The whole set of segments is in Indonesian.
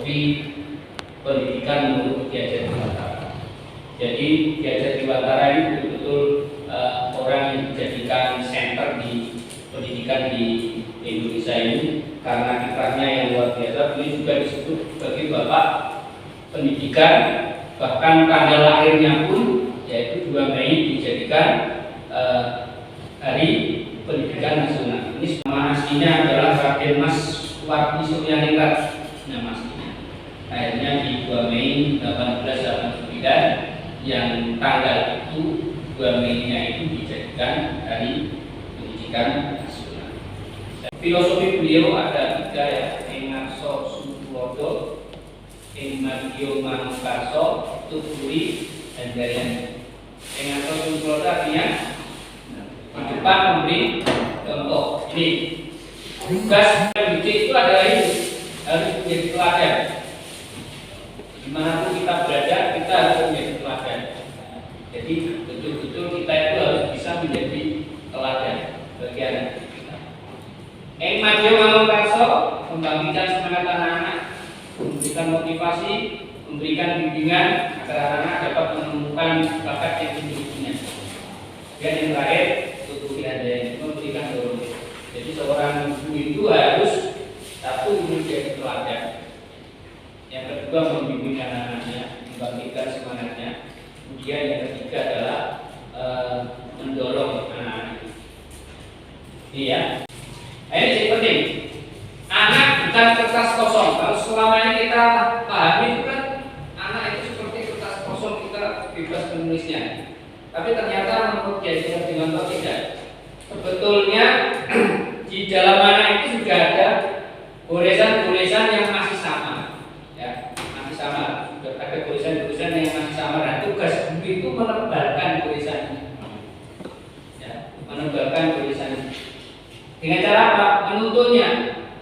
filosofi pendidikan menurut Ki Hajar Dewantara. Jadi Ki Hajar Dewantara ini betul-betul orang yang dijadikan center di pendidikan di Indonesia ini karena kiprahnya yang luar biasa. Beliau juga disebut sebagai bapak pendidikan, bahkan tanggal lahirnya pun yaitu 2 Mei dijadikan Hari Pendidikan Nasional. Ini nama aslinya adalah Raden Mas Wardi Suryaningrat, nama aslinya. Akhirnya di 2 Mei 1889 yang tanggal itu 2 Mei-nya itu dijadikan Hari Pendidikan Nasional. Filosofi beliau ada 3 ya, Engarso Sutulodo, Enmadyo Manungkarso, Tuturi, dan Daryani. Engarso Sutulodo artinya di depan memberi contoh. Ini tugas pendidik itu adalah ini, harus menjadi teladan. Dimanapun kita berada, kita harus menjadi teladan. Jadi betul-betul kita itu harus bisa menjadi teladan bagi anak kita. Enmadyo Manungkarso, membangkitkan semangat anak-anak, memberikan motivasi, memberikan bimbingan agar anak-anak dapat menemukan bakat yang dimilikinya. Dan yang terakhir, Tuturi Handayani, memberikan dorongan. Jadi seorang ibu itu harus satu menjadi teladan. Yang kedua membimbing anak-anaknya, membangkitkan semangatnya. Kemudian yang ketiga adalah mendorong anak-anak. Ini ya. Ini yang penting. Anak bukan kertas kosong. Kalau selama ini kita pahami itu kan anak itu seperti kertas kosong, kita bebas menulisnya. Tapi ternyata menurut Ki Hajar Dewantara tidak. Sebetulnya di dalam anak itu sudah ada goresan-goresan yang masih sama, ya, masih sama. Sudah ada goresan-goresan yang masih sama. Nah, tugas guru itu menebalkan goresan, ya, menebalkan goresan. Dengan cara apa? Menuntunnya,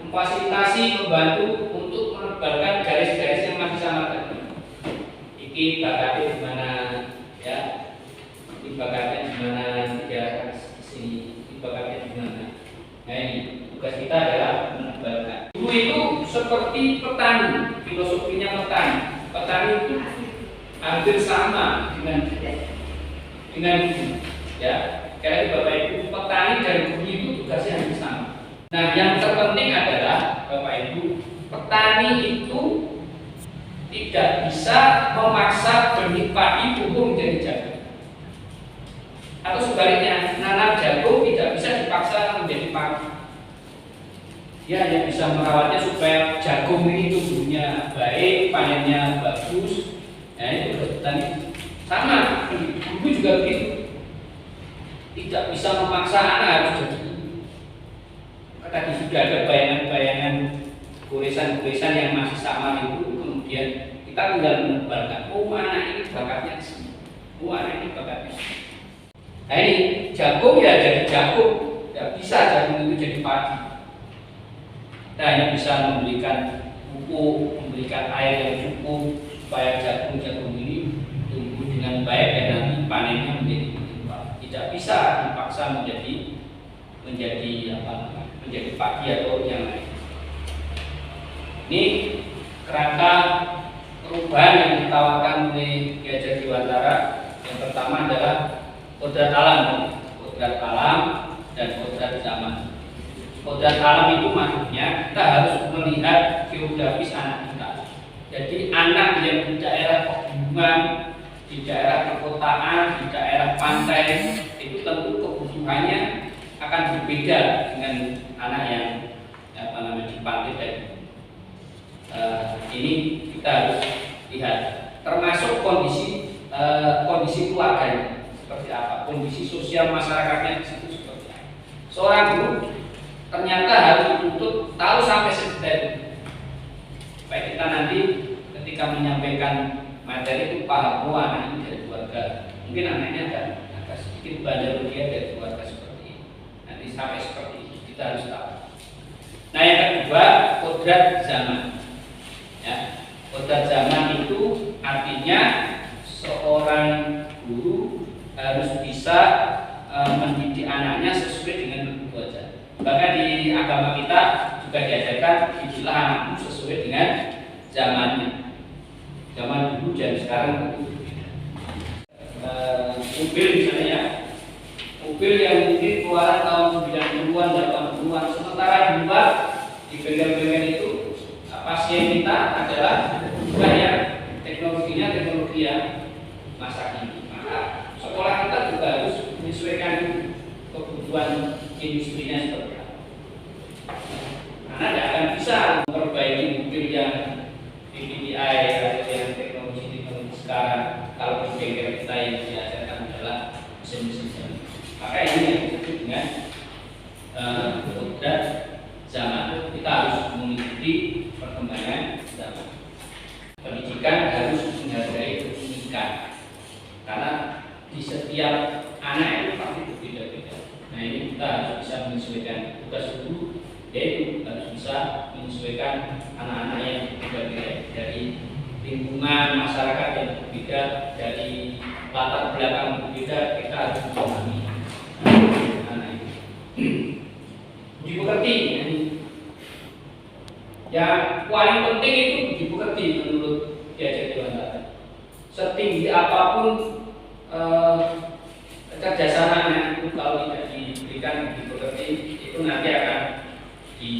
memfasilitasi, membantu untuk menebalkan garis-garis yang masih sama tadi. Iki bakatnya di mana, ya? Iki bakatnya di mana? Tidak sini. Iki bakatnya di mana? Nah ini tugas kita adalah menebalkan. Guru itu seperti petani, filosofinya petani. Petani itu hampir sama dengan guru, ya. Karena Bapak Ibu, petani dan guru itu tugasnya hampir sama. Nah, yang terpenting adalah Bapak Ibu, petani itu tidak bisa memaksa benih padi tumbuh menjadi jagung. Atau sebaliknya, nanam jagung tidak bisa dipaksa menjadi padi. Dia hanya bisa merawatnya supaya jagung ini tumbuhnya baik, panennya bagus. Nah, itu petani. Sama, guru juga begitu. Tidak bisa memaksa anak harus jadi. Tadi sudah ada bayangan-bayangan goresan-goresan yang masih sama itu, kemudian kita tinggal menebalkan. Oh, anak ini bakatnya di sini. Oh, anak ini bakatnya di sini. Nah ini jagung ya jadi jagung, tidak bisa jagung itu jadi padi. Kita hanya bisa memberikan pupuk, memberikan air yang cukup supaya jagung-jagung ini tumbuh dengan baik dan nanti panennya menjadi berlimpah. Tidak bisa dipaksa menjadi padi atau yang lain. Ini kerangka perubahan yang ditawarkan oleh Ki Hajar Dewantara. Yang pertama adalah kodrat alam dan kodrat zaman. Kodrat alam itu maksudnya kita harus melihat geografis anak kita. Jadi anak yang di daerah pegunungan, di daerah perkotaan, di daerah pantai itu tentu kebutuhannya akan berbeda dengan anak yang di pantai tadi. Ini kita harus lihat, termasuk kondisi keluarganya seperti apa, kondisi sosial masyarakatnya di situ seperti apa. Seorang guru ternyata harus dituntut tahu sampai sedetail itu. Supaya kita nanti ketika menyampaikan materi itu paham, oh anak ini dari keluarga, mungkin anaknya agak sedikit bandel, dia dari keluarga seperti ini. Nanti sampai seperti itu kita harus tahu. Nah yang kedua, kodrat zaman. Ya, kodrat zaman itu artinya seorang guru harus bisa mendidik anaknya sesuai dengan kebutuhan. Bahkan di agama kita juga diajarkan didiklah anakmu sesuai dengan zamannya. Zaman dulu dan sekarang itu berbeda. Mobil misalnya ya, mobil yang mungkin keluaran tahun 90-an, 80-an, sementara di luar di bengkel-bengkel itu pasien kita adalah bukan ya teknologinya teknologi yang masa kini. Maka sekolah kita juga harus menyesuaikan kebutuhan industrinya seperti apa. Karena tidak akan bisa memperbaiki mobil yang PPI atau yang teknologi sekarang kalau di bengkel kita yang diajarkan adalah mesin-mesin jam. Maka ini yang disebut dengan kodrat zaman. Kita harus mengikuti perkembangan zaman. Pendidikan harus menghargai pendidikan karena di setiap anak itu pasti berbeda-beda. Nah ini kita harus bisa menyesuaikan tugas guru, yaitu harus bisa menyesuaikan anak-anak yang berbeda dari lingkungan masyarakat yang berbeda, dari latar belakang berbeda. Kita harus memahami anak itu. Dimengerti. Yang paling penting itu dimengerti menurut Diajak Dewantara. Setinggi apapun kecerdasan anak itu kalau tidak diberikan dimengerti, itu nanti akan di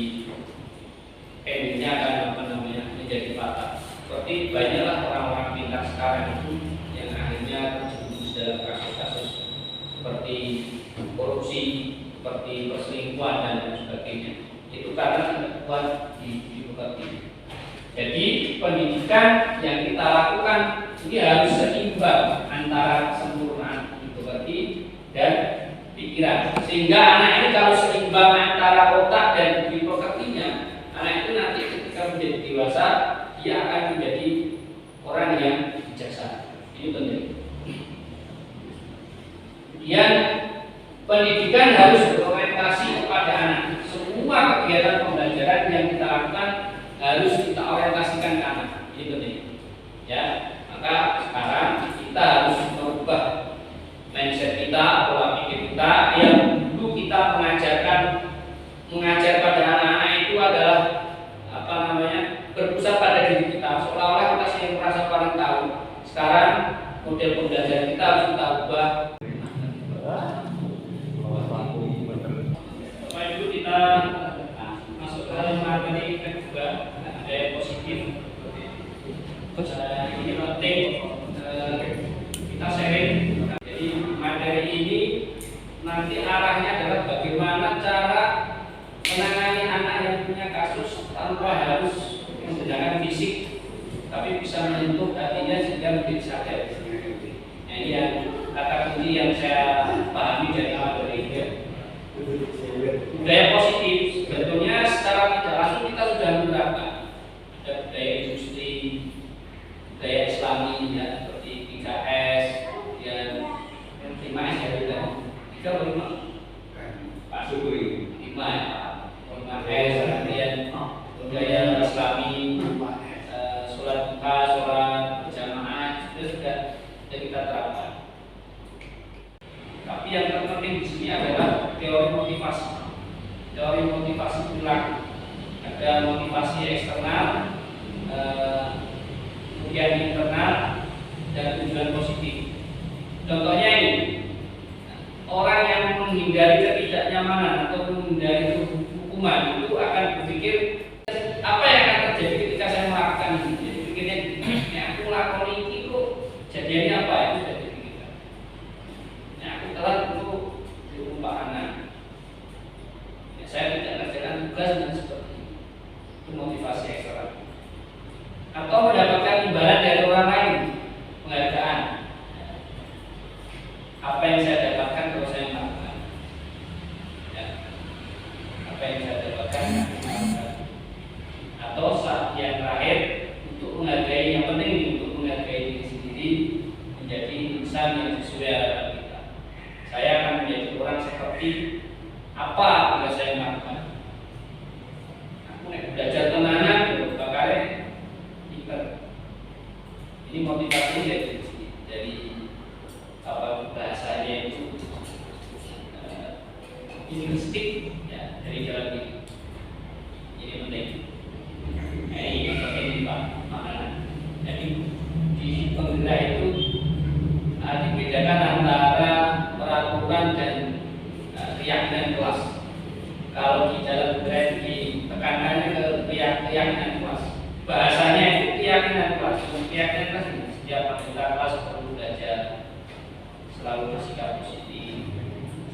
endingnya akan menjadi fatal. Seperti banyaklah orang-orang pintar sekarang itu yang akhirnya terjerumus dalam kasus-kasus seperti korupsi, seperti perselingkuhan dan sebagainya. Itu karena tidak kuat dimengerti. Jadi pendidikan yang kita lakukan ini harus seimbang antara kesempurnaan dimengerti dan pikiran. Sehingga anak ini kalau seimbang antara otak dan dimengertinya, anak itu nanti ketika menjadi dewasa dia akan menjadi orang yang bijaksana. Ini penting. Kemudian pendidikan harus berorientasi kepada anak. Semua kegiatan pembelajaran yang kita lakukan harus kita orientasikan ke anak. Ini penting. Ya, maka sekarang kita harus merubah mindset kita, pola pikir kita yang dulu kita mengajar pada anak-anak itu adalah berpusat pada diri kita, seolah-olah kita sendiri merasa paling tahu. Sekarang model pembelajaran kita harus kita ubah. Bapak Ibu, kita masuk ke dalam materi kedua, ada yang positif. Ini penting kita sharing. Jadi materi ini nanti arahnya adalah bagaimana cara menangani anak yang punya kasus tanpa harus menggunakan fisik, tapi bisa menyentuh hatinya sehingga menjadi sadar. Nah, ini yang kata kunci yang saya pahami dari materi ini. Budaya positif sebetulnya secara tidak langsung kita sudah menerapkan. Ada budaya industri, budaya Islami ya, seperti 3S, yang 5S ya, 3 atau 5? Pak Syukuri 5 ya. 5S kemudian budaya Islami, sholat duha, sholat berjamaah itu sudah kita terapkan. Tapi yang terpenting di sini adalah teori motivasi. Teori motivasi ulang. Ada motivasi eksternal, kemudian internal, dan tujuan positif. Contohnya ini, orang yang menghindari ketidaknyamanan atau menghindari hukuman itu akan berpikir apa yang akan terjadi ketika saya melakukan ini. Jadi pikirnya ya aku melakukan ini kok jadinya apa itu sudah dipikirkan. Ya aku telah untuk diumpah anak. Ya, saya tidak kerjakan tugas dan seperti itu motivasi eksternal. Atau mendapatkan imbalan dari orang lain, penghargaan. Apa yang saya dapatkan kalau saya melakukan? Ya. Apa yang saya dapatkan? Atau saat yang terakhir untuk menghargai, yang penting untuk menghargai diri sendiri, menjadi insan yang sesuai harapan kita. Saya akan menjadi orang seperti apa yang saya lakukan. Aku belajar tenanan, bakal pinter. Ini motivasi dari apa bahasanya itu linguistik ya, dari jalan ini. Ini penting. Nah, ini penting Pak. bahasanya itu keyakinan kelas. Keyakinan kelas ini setiap anggota kelas perlu belajar selalu bersikap positif,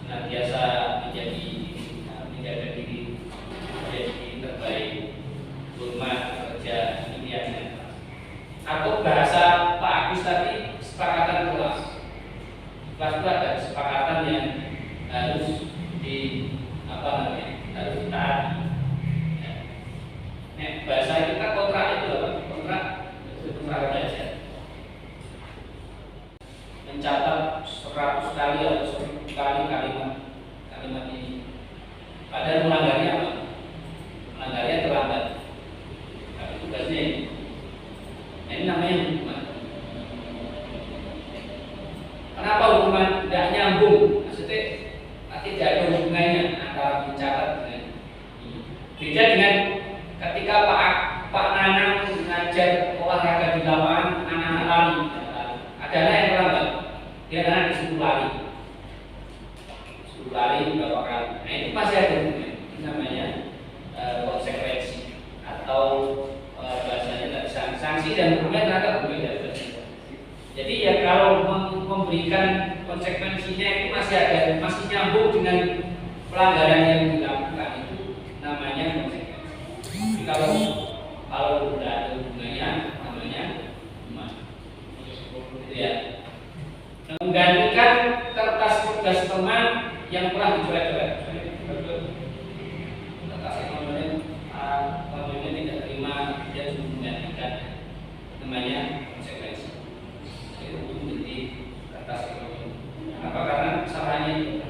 senantiasa menjaga diri menjadi terbaik, hormat kerja, ini keyakinan kelas. Atau bahasa Pak Agus tadi kesepakatan kelas. Kelas itu ada kesepakatan yang harus harus ditaati. Nah, bahasa kita kontrak itu apa? Kontrak belajar. Mencatat 100 kali atau 1000 kali kalimat ini. Padahal melanggarnya apa? Melanggarnya terlambat. Tapi tugasnya ini. Nah, ini namanya hukuman. Kenapa hukuman tidak nyambung? Maksudnya tidak ada hubungannya antara mencatat dengan ini. Beda dengan ketika Pak Nanang mengajar olahraga di lapangan, anak-anak lari. Ada anak yang terlambat, dia anak disuruh lari beberapa kali. Nah, itu masih ada hubungan. Ini namanya konsekuensi atau bahasanya tadi sanksi dan hukuman terhadap berbeda. Jadi ya kalau memberikan konsekuensinya itu masih nyambung dengan pelanggaran yang dilakukan, itu namanya konsekuensi. Jadi kalau tidak ada hubungannya namanya hukuman. Gitu ya. Menggantikan kertas tugas teman yang pernah dicoret-coret. Kertas yang temannya tidak terima, dia sudah menggantikan, namanya konsekuensi. Itu menjadi kertas ekonomi. Apa? Karena kesalahannya itu.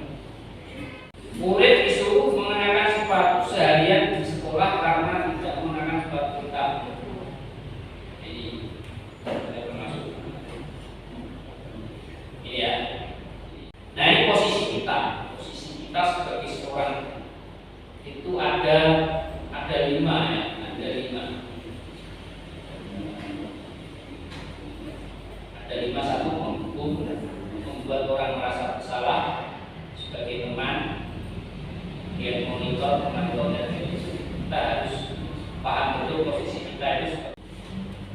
Murid disuruh mengenakan sepatu seharian di sekolah karena tidak mengenakan sepatu hitam. Ini termasuk. Ini ya. Nah, ini posisi kita. Posisi kita sebagai seorang itu ada 5 ya. Ada 5. Ada 5. Satu, menghukum, membuat orang merasa bersalah sebagai teman. Dia monitor, memantau, dan kita harus paham betul posisi kita itu.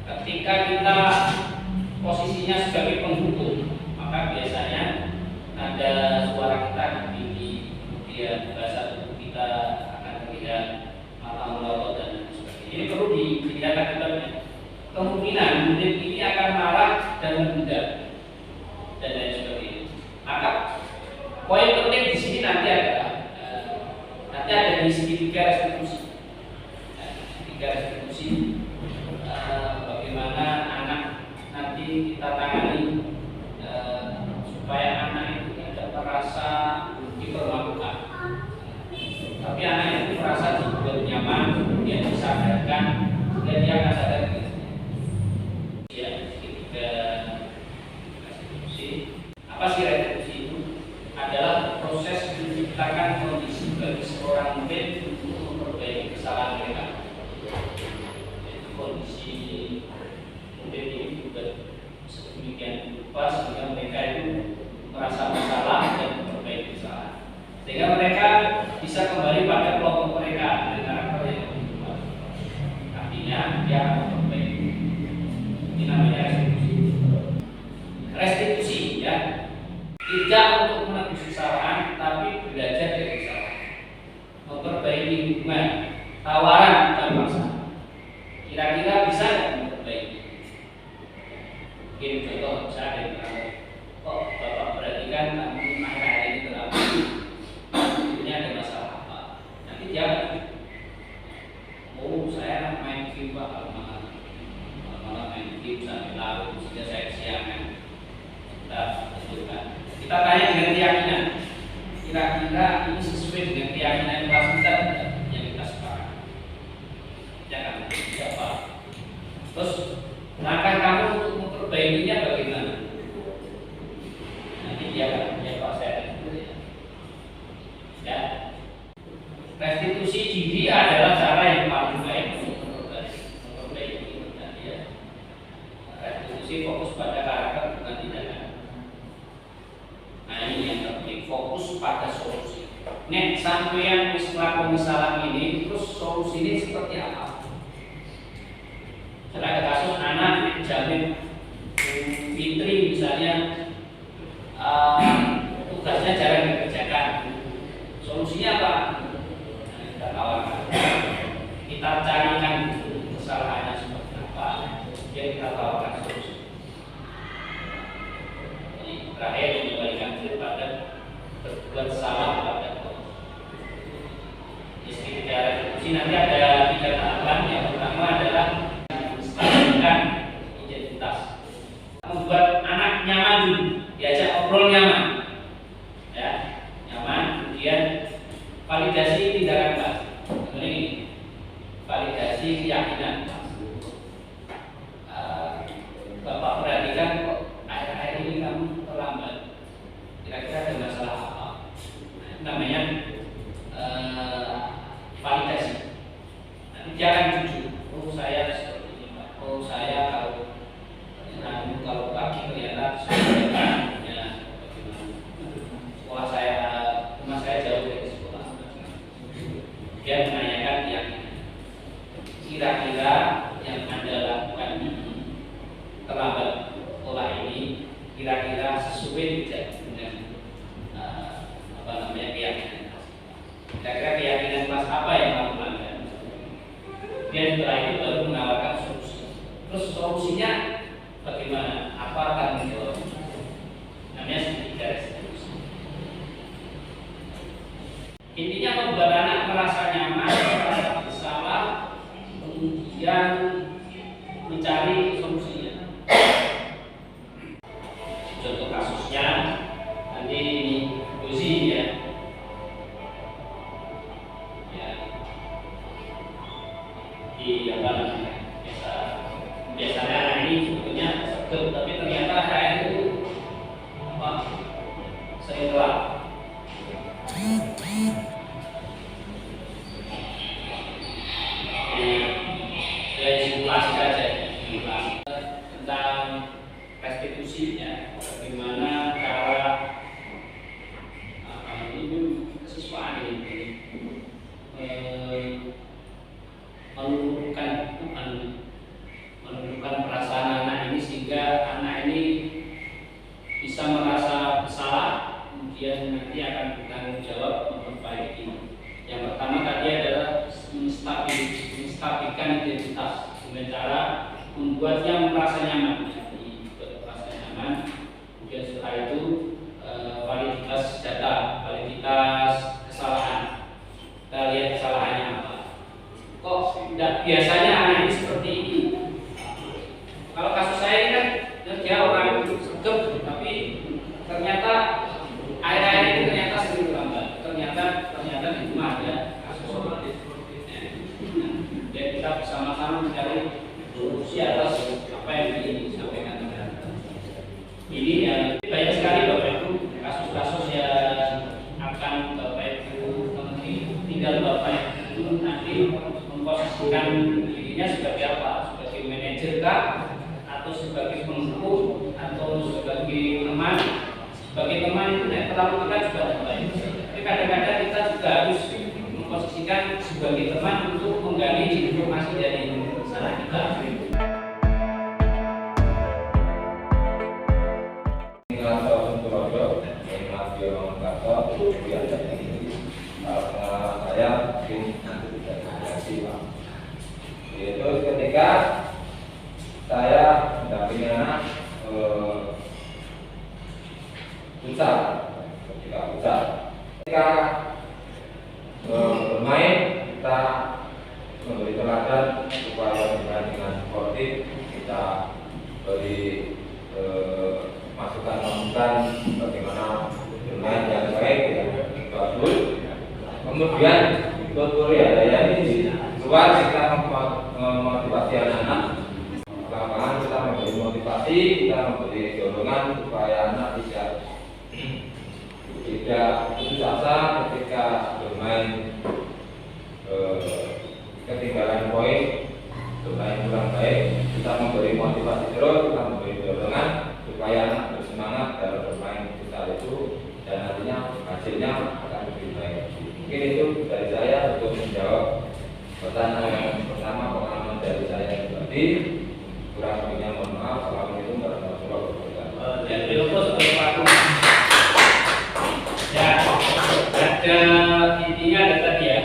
Ketika kita posisinya sebagai penghukum, maka biasanya ada suara kita tinggi, kemudian bahasa tubuh kita akan terlihat mata melotot dan sebagainya. Ini perlu dilihat akibatnya. Kemungkinan murid ini akan marah dan menunda dan lain sebagainya. Maka poin penting di sini nanti ada di segitiga restitusi. Segitiga restitusi, bagaimana anak nanti kita tangani supaya anak itu tidak merasa dipermalukan, tapi anak itu merasa dibuat nyaman, kemudian disadarkan, dan dia akan sadar diri. Ya, segitiga restitusi. Apa sih restitusi itu? Adalah proses menciptakan kondisi bagi seorang murid untuk memperbaiki kesalahan mereka. Jadi kondisi murid ini juga sedemikian rupa sehingga mereka itu merasa bersalah dan memperbaiki kesalahan, sehingga mereka bisa kembali pada kelompok mereka dengan karakter yang lebih kuat. Artinya dia akan memperbaiki. Ini namanya restitusi. Restitusi ya. Tidak untuk menebus kesalahan, tapi belajar dari kesalahan, memperbaiki hubungan, tawaran dan maksa. Kira-kira bisa nggak memperbaiki? Mungkin contoh saya ada yang kok bapak perhatikan kamu akhir-akhir ini terlalu ini ada masalah apa? Nanti dia saya main game pak malah main game sampai larut sehingga saya kesiangan. Kita tanya dengan keyakinan, kira-kira ini sesuai dengan keyakinan kelas kita yang kita sepakati. Jangan siapa. Terus langkah kamu untuk memperbaikinya bagaimana? Nanti dia akan menjawab saya. Ya, restitusi diri adalah cara yang paling baik untuk memperbaiki ya. Restitusi fokus pada karakter bukan tindakan. Nah, ini yang terpenting, fokus pada solusi. Nek sampai yang melakukan kesalahan ini, terus solusi ini seperti apa? menanyakan identitas, membuat anak nyaman dulu, diajak ngobrol nyaman, ya nyaman. Kemudian validasi tindakan Pak, ini validasi keyakinan. Bapak perhatikan kok akhir-akhir ini kamu terlambat, kira-kira ada masalah apa? Nah, itu namanya validasi. Nanti jangan jujur, oh saya seperti ini Pak, oh saya kalau pagi ternyata ya, sekolah saya, rumah saya jauh dari sekolah. Dia menanyakan yang kira-kira yang Anda lakukan ini terlambat pola ini kira-kira sesuai tidak dengan keyakinan. Kira-kira keyakinan kelas apa yang kamu pelanggan? Kemudian setelah itu baru menawarkan solusi. Terus solusinya bagaimana? Apa tanggung jawab? Namanya studi garis solusi. Intinya membuat anak merasa nyaman, merasa bersalah, kemudian mencari solusinya. Contoh kasusnya nanti Uzi ya, di apa namanya biasanya anak ini sebetulnya seger, tapi ternyata saya itu sering telat. Dari simulasi saja, tentang restitusinya, bagaimana cara ini kesesuaian ini menundukkan perasaan anak ini sehingga anak ini bisa merasa bersalah, kemudian nanti akan bertanggung jawab memperbaiki. Yang pertama tadi adalah menstabilkan identitas dengan cara membuatnya merasa nyaman. Kemudian setelah itu validitas data, validitas kesalahan. Kita lihat kesalahannya apa. Kok tidak biasanya anak ini seperti ini? Kalau kasus saya ini kan dia orang segep, tapi ternyata akhir-akhir ini ternyata sering terlambat. Ternyata di rumah ada kasus seperti itu. Jadi kita bersama-sama mencari solusi atas apa yang disampaikan. Ini ya banyak sekali Bapak Ibu kasus-kasus yang akan Bapak Ibu temui. Tinggal Bapak Ibu nanti memposisikan dirinya sebagai apa? Sebagai manajer kah? Atau sebagai penghukum? Atau sebagai teman? Sebagai teman itu terlalu dekat juga ada baik. Tapi kadang-kadang kita juga harus memposisikan sebagai teman untuk menggali informasi dari salah kita. Pengalaman saya mungkin nanti tidak terjadi Pak. Yaitu ketika saya mendampingi anak futsal, ketika bermain kita memberi teladan supaya bermain dengan sportif, kita beri masukan bagaimana bermain yang baik, bagus. Kemudian tutorial ini di luar kita memotivasi anak-anak. Lapangan kita memberi motivasi, kita memberi dorongan supaya anak tidak putus asa ketika bermain ketinggalan poin, bermain kurang baik. Kita memberi motivasi terus, kita memberi dorongan supaya anak bersemangat dalam bermain futsal itu, dan nantinya hasilnya akan lebih baik. Mungkin itu dari saya untuk menjawab pertanyaan yang pertama, pengalaman dari saya pribadi. Kurang lebihnya mohon maaf. Assalamualaikum warahmatullahi wabarakatuh. Dan terus ya, ada intinya ada tadi ya.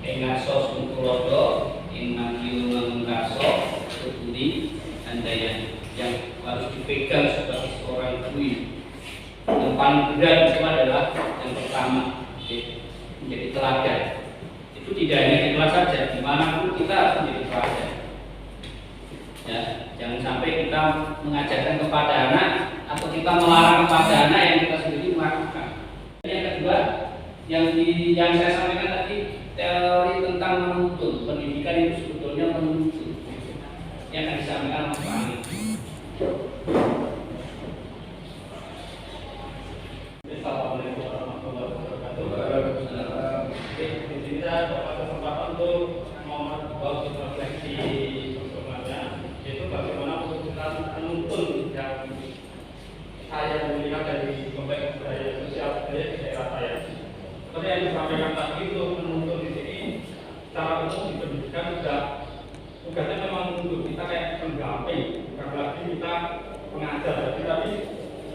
Engasos Mungkulodo, Inmakiu Mangungaso, Kebudi, Andaya yang harus dipegang sebagai seorang ibu. Yang paling berat itu adalah yang pertama, menjadi teladan. Itu tidak hanya di kelas saja, dimanapun kita harus menjadi teladan. mengajarkan kepada anak atau kita melarang kepada anak yang kita sendiri melakukan. Yang kedua, yang saya sampaikan tadi, teori tentang menuntun. Pendidikan itu sebetulnya menuntun yang akan disampaikan oleh Pak Ali. Assalamualaikum warahmatullahi wabarakatuh. Di sini saya dapat kesempatan untuk membuat refleksi sebenarnya, yaitu bagaimana kesulitan menuntun yang saya melihat dari konteks budaya sosial budaya di daerah saya. Seperti yang disampaikan tadi, untuk menuntun di sini secara umum di pendidikan sudah tugasnya memang menuntun, kita kayak pendamping, bukan lagi kita pengajar. Tapi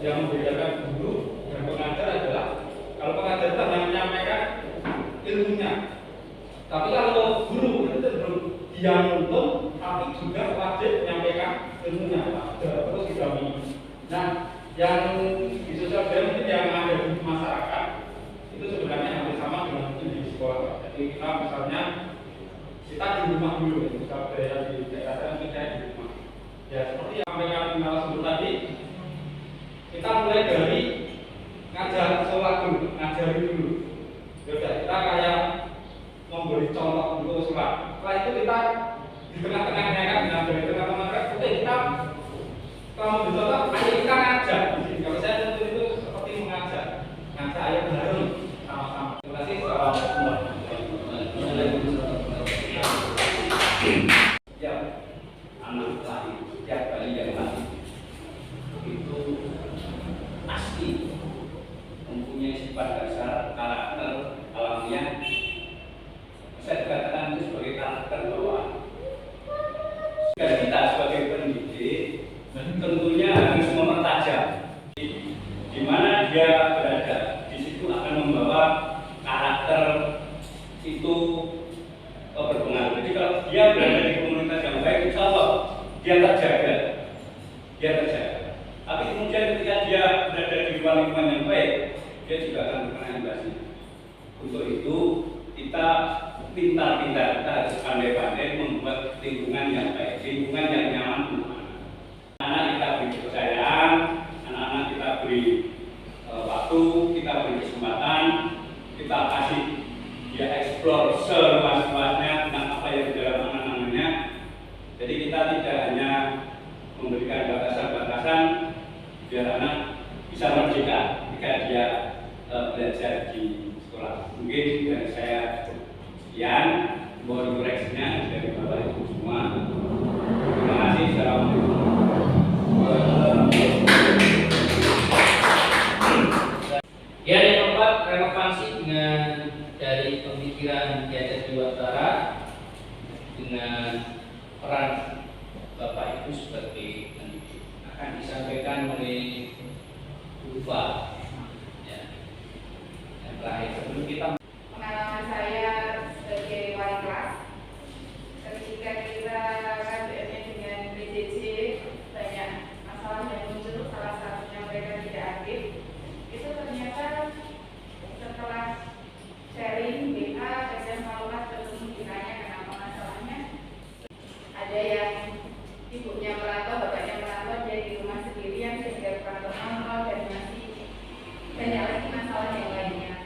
yang membedakan guru dan pengajar adalah kalau pengajar itu hanya menyampaikan ilmunya, tapi kalau guru itu cenderung dia menuntun tapi juga wajib menyampaikan ilmunya, terus didampingi. Nah, yang di sosial budaya mungkin yang ada di masyarakat itu sebenarnya hampir sama dengan mungkin di sekolah. Jadi kita misalnya kita di rumah dulu, sosial budaya di daerah saya mungkin saya di rumah. Ya seperti yang sampaikan narasumber tadi, kita mulai dari ngajar sholat dulu, ngajari dulu. Yaudah, kita kayak memberi contoh untuk sholat. Setelah itu kita di tengah-tengahnya kan, dari tengah-tengah oke kita memberi contoh, ayo kita ngajar. Kalau saya tentu itu seperti mengajar, ngajar ayo bareng sama-sama. Terima kasih. Ya, anak lahir, setiap kali yang lahir itu pasti mempunyai sifat dasar karakter alamiah. Saya katakan itu sebagai karakter bawaan. Dan kita sebagai pendidik tentunya harus mempertajam di mana dia berada. Di situ akan membawa karakter itu berpengaruh. Jadi kalau dia berada di komunitas yang baik, insya Allah dia terjaga. Tapi kemudian ketika dia berada di luar lingkungan yang baik, dia juga akan terkena imbasnya. Untuk itu kita pintar-pintar, kita harus pandai-pandai membuat lingkungan yang baik, lingkungan yang nyaman untuk anak kita beri kepercayaan, anak-anak kita beri waktu, kita beri kesempatan, kita kasih dia eksplor seluas-luasnya tentang apa yang di dalam anak-anaknya. Jadi kita tidak hanya memberikan batasan-batasan biar anak bisa merdeka ketika dia belajar di sekolah. Mungkin dari saya sekian, mohon koreksinya dari Bapak Ibu semua. Terima kasih. Assalamualaikum. Ya, yang keempat, relevansi dengan dari pemikiran Diajak Dewantara dengan peran Bapak Ibu sebagai pendidik akan disampaikan oleh Ufa. Ya. Yang terakhir sebelum kita pengalaman saya sebagai wali kelas ketika kita KBM-nya dengan PJJ banyak masalah yang muncul, salah satunya mereka tidak aktif. Itu ternyata setelah sharing WA dan maklumat ketemu ditanya kenapa masalahnya, ada yang ibunya merantau, bapaknya merantau, dia di rumah sendirian sehingga kurang kontrol dan masih banyak lagi masalah yang lainnya.